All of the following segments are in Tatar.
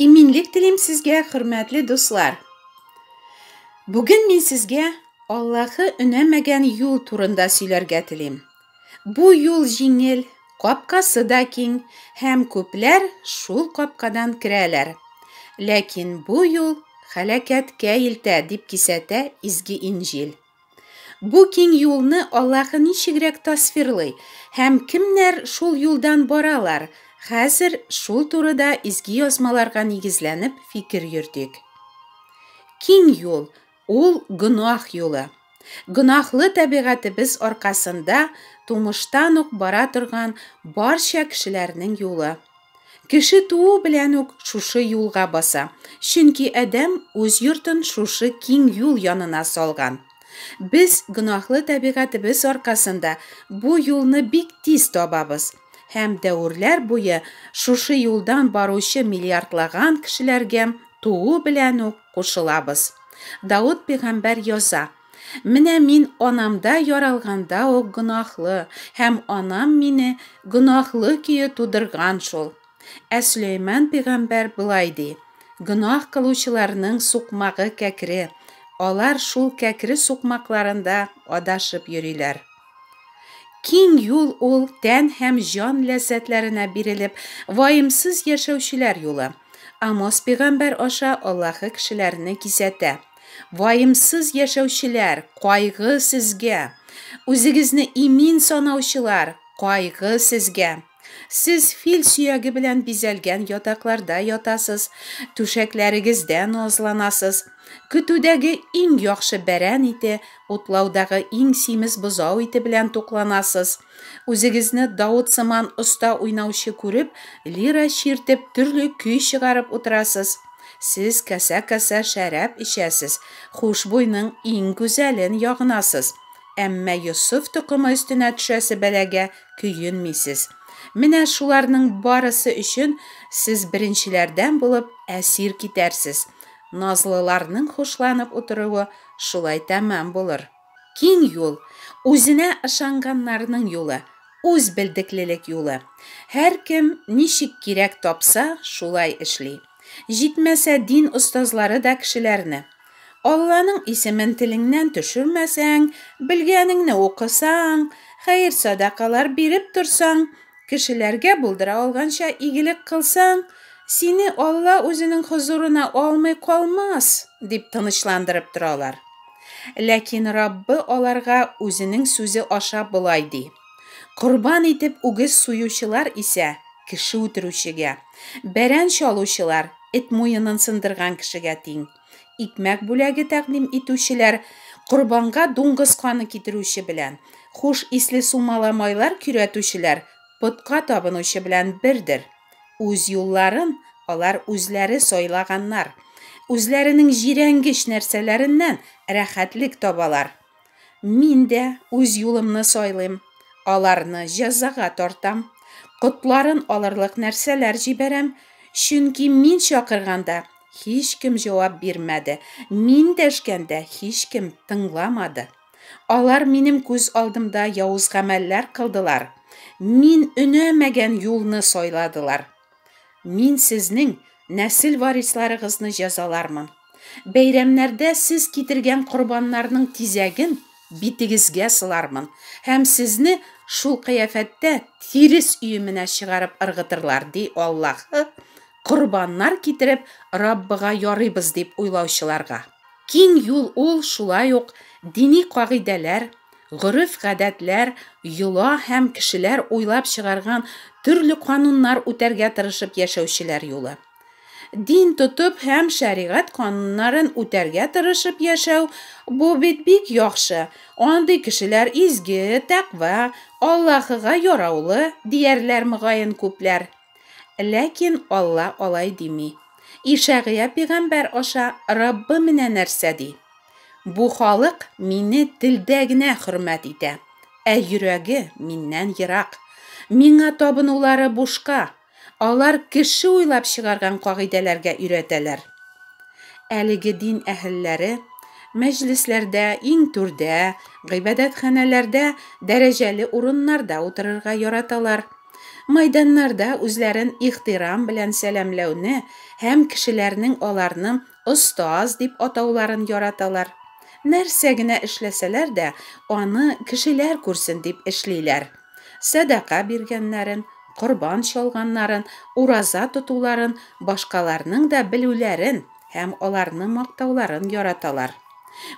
İminlik dilim sizge, hürmetli dostlar. Bugün men sizge Allah'ı önemegen yol turunda söylerge dilim. Bu yol jingil, kapkası da keng, hem köpler şul kapkadan kireler. Lakin bu yol halakatga ilta dip kisete izgi İncil. Bu keng yolni Allah'ı nişigrek tasvirlay, hem kimler şul yoldan boralar. Hazır şul turida izgi yozmalarga negizlanib fikir yurdik. Keng yol, ol günah yolu. Günahlı tabiatimiz orqasında tumuştan ok bara turgan barcha kishilarning yolu. Kishi tuu bilan ok şuşu yolga basa. Chunki adam o'z yurtin şuşu keng yol yonina solgan. Biz günahlı tabiatimiz orqasında bu yolni bik tez topamiz. Hem davrlar bo'yi şuşu yoldan baruvchi milliardlagan kishilarga tuu bilan ok qo'shilamiz. Davud payg'ambar yoza: "Mina men onamda yoralganda ok günahlı, hem onam meni günahlı kuyi tudirgan şol." Süleyman payg'ambar bulay dey: "Günah qiluvchilarning so'qmog'i kakri, olar şul kakri so'qmoqlarida adashib yurilar." Keng yol ol tan hem jon lazzatlarına berilib, vayimsiz yaşavchilar yo'li. Amos payg'ambar osha Alloh'i kishilarini kuzatadi. Vayimsiz yaşavchilar, qayg'u sizga. O'zingizni imin sanavchilar, qayg'u sizga. Siz fil suyagi bilan bezalgan yotoqlarda yotasiz, to'shaklaringizda nozlanasiz. Kutudagi eng yaxshi baran iti, o'tlovdagi eng semiz buzov iti bilan to'qlanasiz. O'zingizni Davud simon usta o'ynavchi ko'rib, lira chertib, turli kuy chiqarib o'tirasiz. Siz kasa sharab ichasiz, xushbo'yning eng go'zalini yog'inasiz. Ammo Yusuf tuqumi ustuna tushasi balaga kuyinmaysiz. Mina shularning barisi uchun siz birinchilardan bo'lib asir ketarsiz. Nozlılarning xo'shlanib o'tiruvi shulay tamam bo'lur. Keng yo'l, o'zina ishonganlarning yo'li, o'z bildiklilik yo'li. Har kim nishik kerak topsa, shulay ishli. Jitmasa din ustozlari da kishilarni. Allohning ismini tilingdan tushirmasang, bilganingni o'qisang, xayr sadaqalar berib tursang, kishilarga buldira olgancha igilik qilsang, seni Allah o'zining huzuruna olmay qolmas, deb tinchlantirib turalar. Lakin Robbi olarga o'zining so'zi osha bulay dey: "Qurban etib o'giz so'yuvchilar esa kishi o'tiruvchiga, baran chaluvchilar it mo'yinin sindirgan kishiga teng. Ikmak bo'lagi taqdim etuvchilar qurbonga do'ngiz qoni keltiruvchi bilan, xush isli sumalamaylar kuratuvchilar putqa tobinuvchi bilan birdir. O'z yo'llarin olar o'zlari soylaganlar, o'zlarining jirangish narsalaridan rahatlik tobalar. Men de o'z yo'limni soylayim, olarni jazoga tortam, qutlarin olirliq narsalar jibaram, chunki men chaqirganda hech kim javob bermadi, men dashganda hech kim tinglamadi. Olar menim ko'z oldimda yovuz amallar qildilar, men unamagan yo'lni soyladilar. Men sizning nasil varislaringizni jazolarman. Bayramlarda siz ketirgan qurbonlarning tizagin bitigizga silarman. Hem sizni shul qiyofatda tiris uyimina chiqarib irg'itirlar dey Alloh'i qurbonlar ketirib Robbiga yoriybiz deb o'ylovchilarga. Keng yo'l ol shulay yo'q diniy qoidalar, g'urf-odatlar, yo'lo ham kishilar o'ylab chiqargan turli qonunlar o'targa tirishib yashovchilar yo'li. Din tutib ham shariat qonunlarini o'targa tirishib yashav bu bek yaxshi. Onday kishilar izgi, taqva, Allohga yorovli deyarlar mug'oyin ko'plar. Lakin Alloh olay demay. Ishag'iya payg'ambar osha Robbi mina narsa dey: "Bu xalq meni dildagina hurmat eta, yuragi mendan yiroq. Menga tobinuvlari boshqa. Olar kishi o'ylab chiqargan qoidalarga o'ratalar." Aligi din ahllari majlislarda, eng turda, ibodatxonalarda, darajali o'rinlarda o'tirishga yoratalar. Майданнарда үзләрен ихтирам белән сәламләүне һәм кешеләрнең аларны остаз дип атауларын яраталар. Нәрсә генә эшләсәләр дә, аны кешеләр күрсен дип эшлиләр. Садака биргәннәрен, корбан чалганнарын, ураза тотуларын, башкаларның да белүләрен һәм аларны мактауларын яраталар.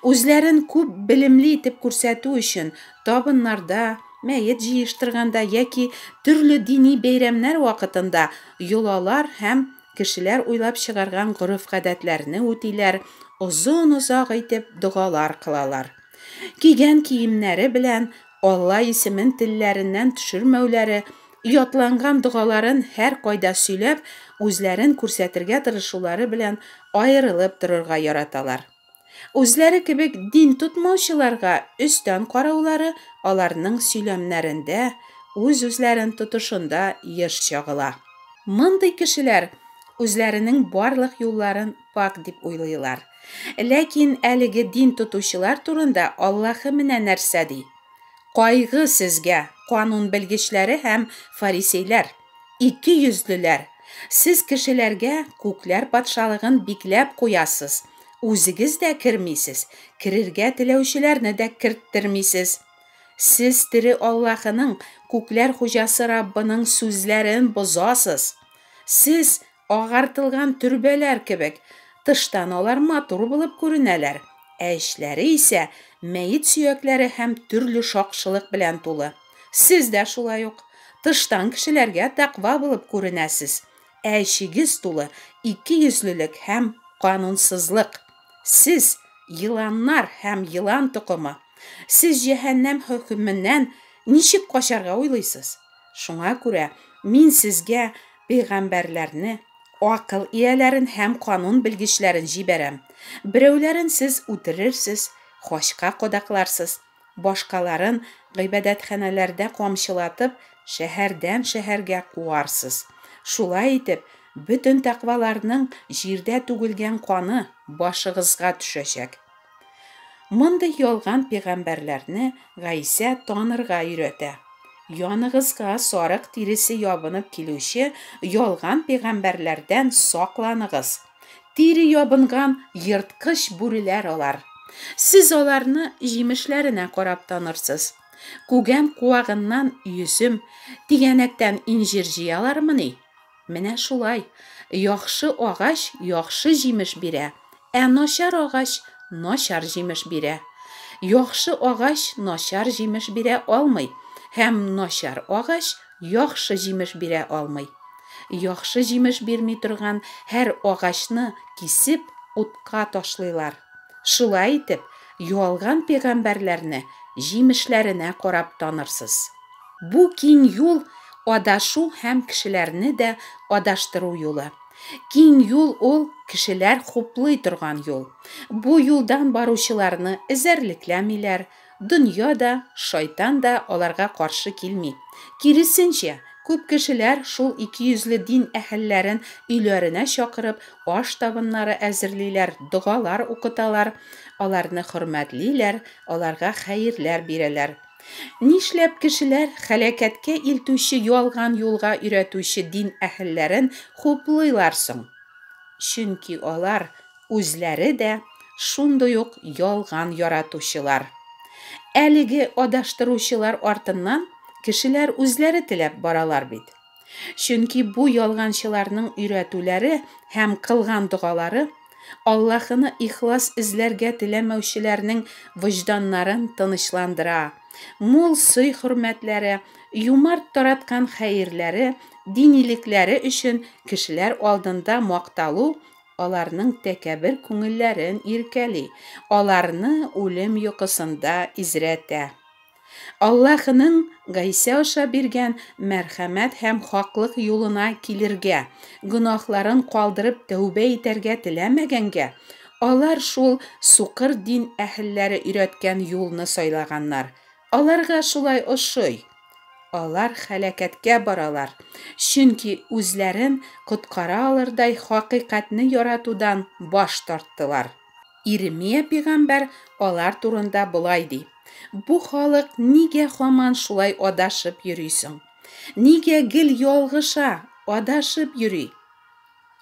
Үзләрен күп белемле итеп күрсәтү өчен табыннарда, мәет җыештырганда яки төрле дини бәйрәмнәр вакытында йолалар һәм кешеләр уйлап чыгарган гореф-гадәтләрне үтиләр, озын-озак итеп дугалар кылалар. Кигән киемнәре белән Алла исемен телләреннән төшермәүләре, ятланган дугаларын һәр кайда сөйләп, үзләрен күрсәтергә тырышулары белән аерылып торырга яраталар. Үзләре кебек дин тотмаучыларга өстән караулары аларның сөйләмнәрендә, үз-үзләрен тотышында еш чагыла. Мондый кешеләр үзләренең барлык юлларын пак дип уйлыйлар. Ләкин әлеге дин тотучылар турында Аллаһы менә нәрсә ди? Кайгы сезгә, канун белгечләре һәм фарисейләр, ике йөзлеләр. Сез кешеләргә күкләр патшалыгын бикләп куясыз. Үзегез дә кермисез, керергә теләүчеләрне дә керттермисез. Сез тере Аллаһының, күкләр хуҗасы Раббының сүзләрен бозасыз. Сез агартылган төрбәләр кебек, тыштан алар матур булып күренәләр, эшләре исә мәет сөякләре һәм төрле шакшылык белән тулы. Сез дә шулай ук тыштан кешеләргә тақва булып күренәсез, эчегез тулы ике йөзлелек һәм канунсызлык. Сез йыланнар һәм йылан тукымы. Сез җәһәннәм хөкеменнән ничек качарга уйлыйсыз? Шуңа күрә мин сезгә пәйгамбәрләрне, акыл ияләрен һәм канун белгечләрен җибәрәм. Берәүләрен сез үтерерсез, хашка кадакларсыз, башкаларын гыйбадәтханәләрдә камчылатып, шәһәрдән шәһәргә куарсыз. Шулай итеп, бөтен тақваларның җирдә түгелгән каны башыгызга төшәчәк. Мондый ялган пәйгамбәрләрне Гайса танырга өйрәтә. Яныгызга сарык тиресе ябынып килүче ялган пәйгамбәрләрдән сакланыгыз. Тире ябынган йырткыч бүреләр алар. Сез аларны җимешләренә карап танырсыз. Күгән куагыннан йөзем, тигәнәктән инҗир җыялармыни? Менә шулай. Яхшы агач яхшы җимеш бирә, ә начар агач начар җимеш бирә. Яхшы агач начар җимеш бирә алмый, һәм начар агач яхшы җимеш бирә алмый. Яхшы җимеш бирми торган һәр агачны кисеп утка ташлыйлар. Шулай итеп, ялган пәйгамбәрләрне җимешләренә карап танырсыз. Бу киң юл адашу һәм кешеләрне дә адаштыру юлы. Киң юл ул кешеләр хуплый торган юл. Бу юлдан баручыларны эзәрлекләмиләр. Дөнья да, шайтан да аларга каршы килми. Киресенчә, күп кешеләр шул ике йөзле дин әһелләрен өйләренә чакырып, аш табыннары әзерлиләр, дугалар укыталар, аларны хөрмәтлиләр, аларга хәерләр бирәләр. Нишләп кешеләр хәлакәткә илтүче ялган юлга өйрәтүче дин әһелләрен хуплыйлар соң? Чөнки алар үзләре дә шундый ук ялган яратучылар. Әлеге адаштыручылар артыннан кешеләр үзләре теләп баралар бит. Чөнки бу ялганчыларның өйрәтүләре һәм кылган дугалары Аллаһыны ихлас эзләргә теләмәүчеләрнең вөҗданнарын тынычландыра. Мул сый-хөрмәтләре, юмарт тараткан хәерләре, динилекләре өчен кешеләр алдында макталу аларның тәкәббер күңелләрен иркәли, аларны үлем йокысында изрәтә. Аллаһының Гайса аша биргән мәрхәмәт һәм хаклык юлына килергә, гөнаһларын калдырып тәүбә итәргә теләмәгәнгә, алар шул сукыр дин әһелләре өйрәткән юлны сайлаганнар. Аларга шулай ошый. Алар хәлакәткә баралар, чөнки үзләрен коткара алырдай хакыйкатьне яратудан баш тарттылар. Иремия пәйгамбәр алар турында болай ди: Бу халык нигә һаман шулай адашып йөрисең? Нигә гел ялгыша, адашып йөри?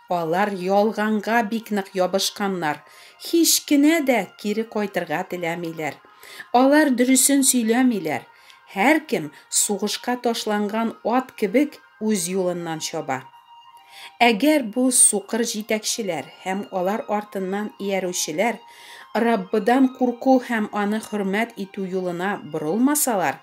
Алар ялганга бик нык ябышканнар. Һич кенә дә кире кайтырга теләмиләр. Алар дөресен сөйләмиләр. Һәркем сугышка ташланган ат кебек үз юлыннан чаба. Әгәр бу сукыр җитәкчеләр һәм алар артыннан иярүчеләр Раббыдан курку һәм аны хөрмәт итү юлына борылмасалар,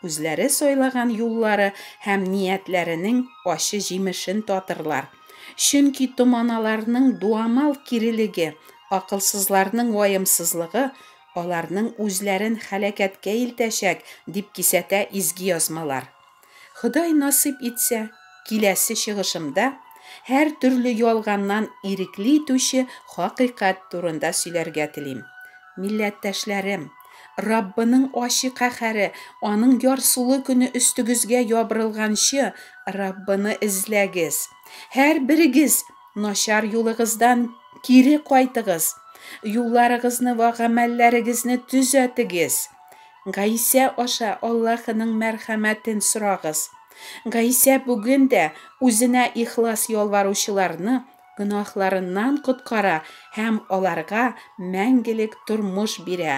үзләре сайлаган юллары һәм ниятләренең ачы җимешен татырлар. Чөнки томаналарның дуамал кирелеге, акылсызларның ваемсызлыгы аларның үзләрен һәлакәткә илтәчәк дип кисәтә изге язмалар. Ходай насип итсә, киләсе чыгышымда һәр төрле ялганнан ирекли итүче хакыйкать турында сөйләргә телим. Милләттәшләрем, Раббының ачы каһәре, аның ярсулы көне өстегезгә ябырылганчы, Раббыны эзләгез. Һәр берегез начар юлыгыздан кире кайтыгыз. Юлларыгызны ва гамәлләрегезне төзәтегез. Гайсә аша Аллаһының мәрхәмәтен сорагыз. Гайсә бүген дә үзенә ихлас ялваручыларны гөнаһларыннан коткара һәм аларга мәңгелек тормыш бирә.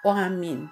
Амин.